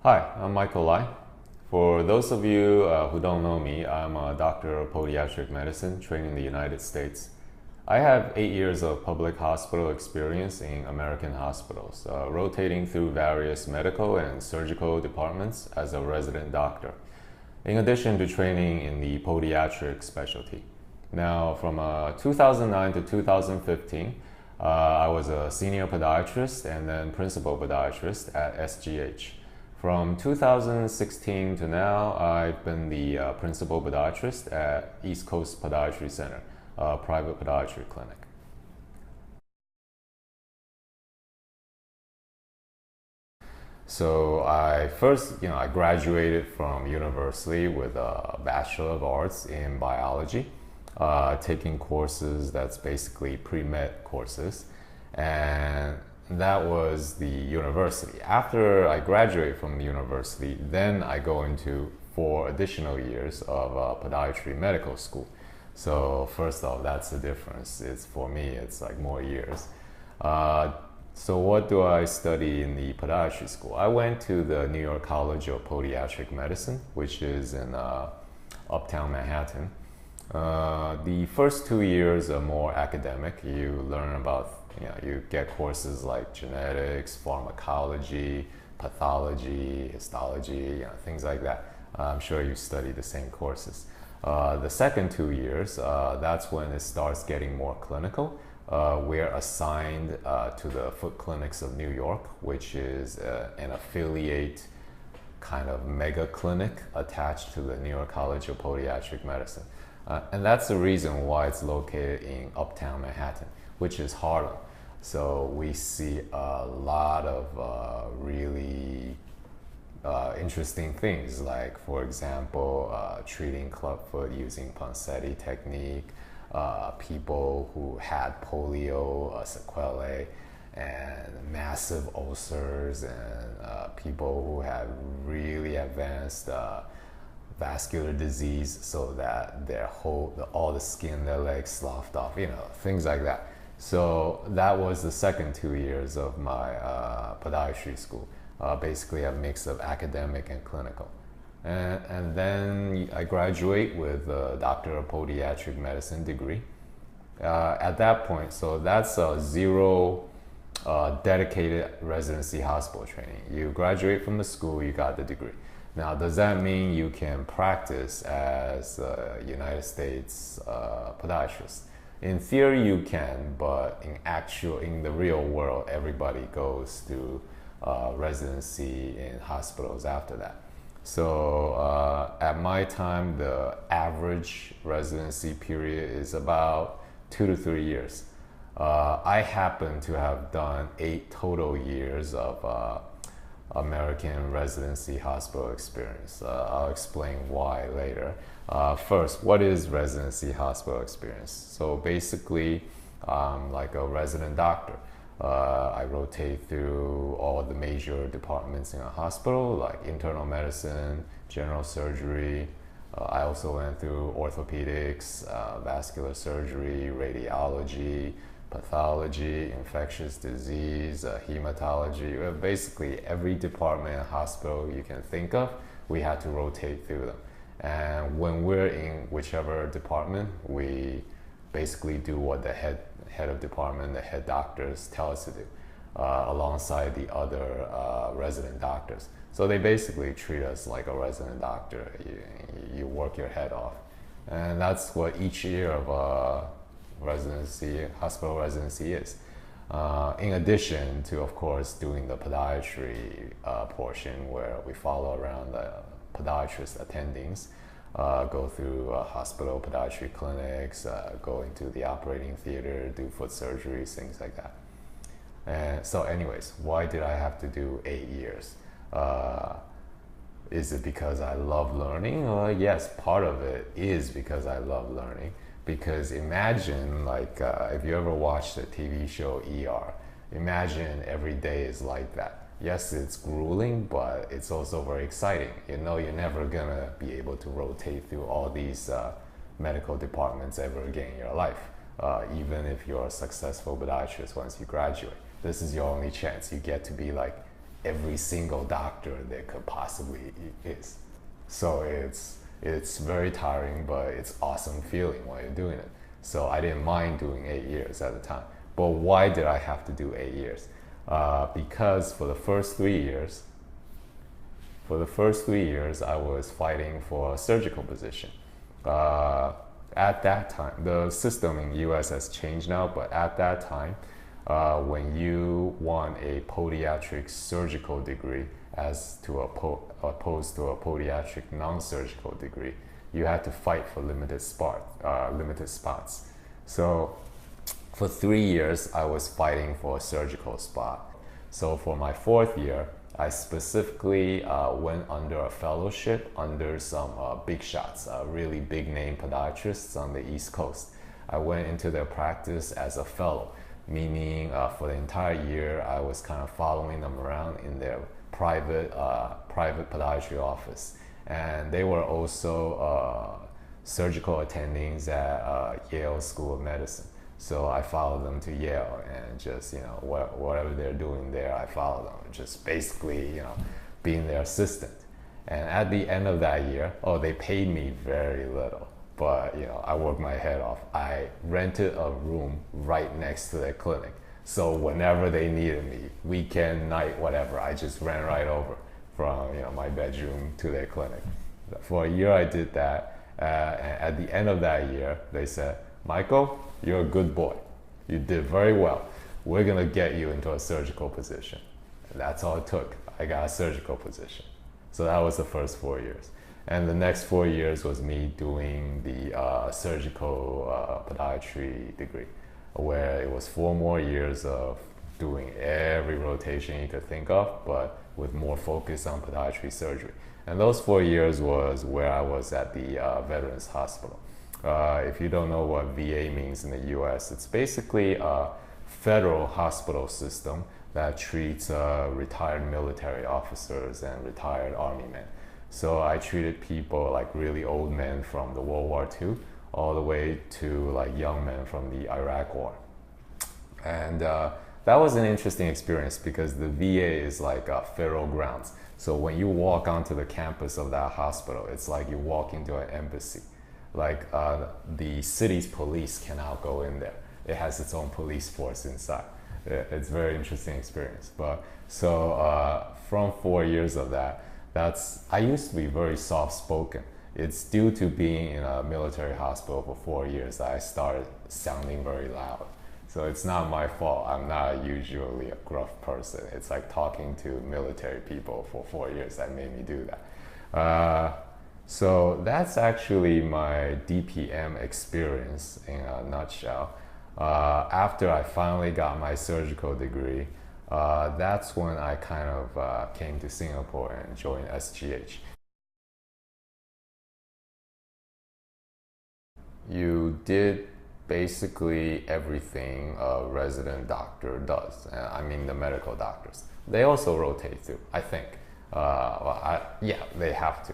Hi, I'm Michael Lai. For those of you who don't know me, I'm a doctor of podiatric medicine trained in the United States. I have 8 years of public hospital experience in American hospitals, rotating through various medical and surgical departments as a resident doctor, in addition to training in the podiatric specialty. Now, from 2009 to 2015, I was a senior podiatrist and then principal podiatrist at SGH. From 2016 to now, I've been the principal podiatrist at East Coast Podiatry Center, a private podiatry clinic. So I graduated from university with a Bachelor of Arts in biology, taking courses that's basically pre-med courses, and that was the university. After I graduate from the university, then I go into 4 additional years of podiatry medical school. So first off, that's the difference. For me, it's like more years. So what do I study in the podiatry school? I went to the New York College of Podiatric Medicine, which is in Uptown Manhattan. The first 2 years are more academic. You learn about, you get courses like genetics, pharmacology, pathology, histology, things like that. I'm sure you study the same courses. The second 2 years, that's when it starts getting more clinical. We're assigned to the Foot Clinics of New York, which is an affiliate kind of mega clinic attached to the New York College of Podiatric Medicine. And that's the reason why it's located in Uptown Manhattan, which is Harlem. So we see a lot of really interesting things, like, for example, treating clubfoot using Ponseti technique, people who had polio, sequelae, and massive ulcers, and people who had really advanced vascular disease, so that all the skin in their legs sloughed off, things like that. So that was the second 2 years of my podiatry school, basically a mix of academic and clinical. And then I graduate with a Doctor of Podiatric Medicine degree. At that point, so that's a zero dedicated residency hospital training. You graduate from the school, you got the degree. Now, does that mean you can practice as a United States podiatrist? In theory, you can, but in the real world, everybody goes to residency in hospitals after that. So at my time, the average residency period is about 2 to 3 years. I happen to have done 8 total years of American residency hospital experience. I'll explain why later. First, what is residency hospital experience? So basically, I'm like a resident doctor. I rotate through all the major departments in a hospital, like internal medicine, general surgery. I also went through orthopedics, vascular surgery, radiology, pathology, infectious disease, hematology. Basically, every department in a hospital you can think of, we had to rotate through them. And when we're in whichever department, we basically do what the head of department, the head doctors tell us to do, alongside the other resident doctors. So they basically treat us like a resident doctor. You work your head off. And that's what each year of hospital residency is. In addition to, of course, doing the podiatry portion, where we follow around the podiatrist attendings, go through hospital podiatry clinics, go into the operating theater, do foot surgeries, things like that. And so anyways, why did I have to do 8 years? Is it because I love learning? Yes, part of it is because I love learning. Because imagine, if you ever watched the TV show ER, imagine every day is like that. Yes, it's grueling, but it's also very exciting. You're never gonna be able to rotate through all these medical departments ever again in your life. Even if you're a successful podiatrist once you graduate, this is your only chance. You get to be like every single doctor there could possibly is. So it's very tiring, but it's awesome feeling while you're doing it. So I didn't mind doing 8 years at the time. But why did I have to do 8 years? Because for the first 3 years, I was fighting for a surgical position. At that time, the system in the US has changed now, but at that time, when you want a podiatric surgical degree opposed to a podiatric non-surgical degree, you had to fight for limited spots. So for 3 years, I was fighting for a surgical spot. So for my 4th year, I specifically went under a fellowship under some big shots, really big name podiatrists on the East Coast. I went into their practice as a fellow, meaning for the entire year I was kind of following them around in their private podiatry office. And they were also surgical attendings at Yale School of Medicine. So I followed them to Yale, and just, whatever they're doing there, I follow them. Just basically, being their assistant. And at the end of that year, they paid me very little, but I worked my head off. I rented a room right next to their clinic. So whenever they needed me, weekend, night, whatever, I just ran right over from my bedroom to their clinic. For a year I did that. And at the end of that year, they said, "Michael, you're a good boy. You did very well. We're gonna get you into a surgical position." And that's all it took. I got a surgical position. So that was the first 4 years. And the next 4 years was me doing the surgical podiatry degree, where it was 4 more years of doing every rotation you could think of, but with more focus on podiatry surgery. And those 4 years was where I was at the Veterans Hospital. If you don't know what VA means in the US, it's basically a federal hospital system that treats retired military officers and retired army men. So I treated people like really old men from the World War II all the way to like young men from the Iraq War. And that was an interesting experience because the VA is like federal grounds. So when you walk onto the campus of that hospital, it's like you walk into an embassy. Like the city's police cannot go in there. It has its own police force inside. It's a very interesting experience. But so from 4 years of that, I used to be very soft-spoken. It's due to being in a military hospital for 4 years that I started sounding very loud. So it's not my fault. I'm not usually a gruff person. It's like talking to military people for 4 years that made me do that. So that's actually my D.P.M experience in a nutshell. After I finally got my surgical degree, that's when I kind of came to Singapore and joined SGH. You did basically everything a resident doctor does. I mean the medical doctors. They also rotate through, I think. Yeah, they have to.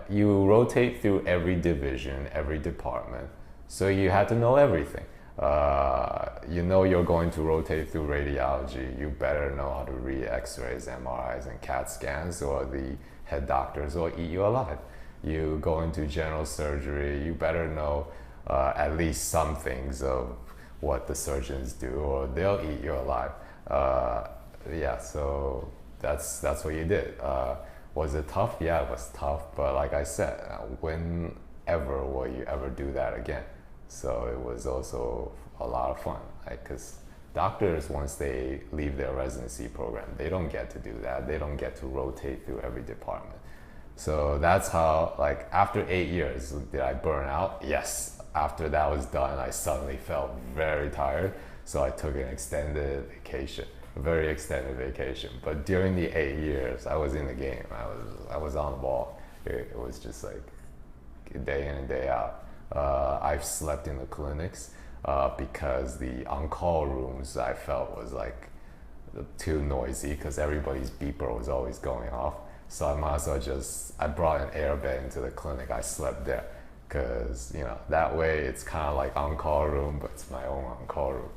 You rotate through every division, every department. So you had to know everything. You're going to rotate through radiology. You better know how to read X-rays, MRIs, and CAT scans, or the head doctors will eat you alive. You go into general surgery, you better know at least some things of what the surgeons do, or they'll eat you alive. So that's what you did. Was it tough? Yeah, it was tough. But like I said, whenever will you ever do that again? So it was also a lot of fun. Because doctors, once they leave their residency program, they don't get to do that. They don't get to rotate through every department. So that's how, like, after 8 years, did I burn out? Yes. After that was done, I suddenly felt very tired. So I took an extended vacation, a very extended vacation. But during the 8 years, I was in the game. I was on the ball. It was just like day in and day out. I've slept in the clinics because the on-call rooms I felt was like too noisy because everybody's beeper was always going off. So I might as well I brought an air bed into the clinic. I slept there because, that way it's kind of like on-call room, but it's my own on-call room.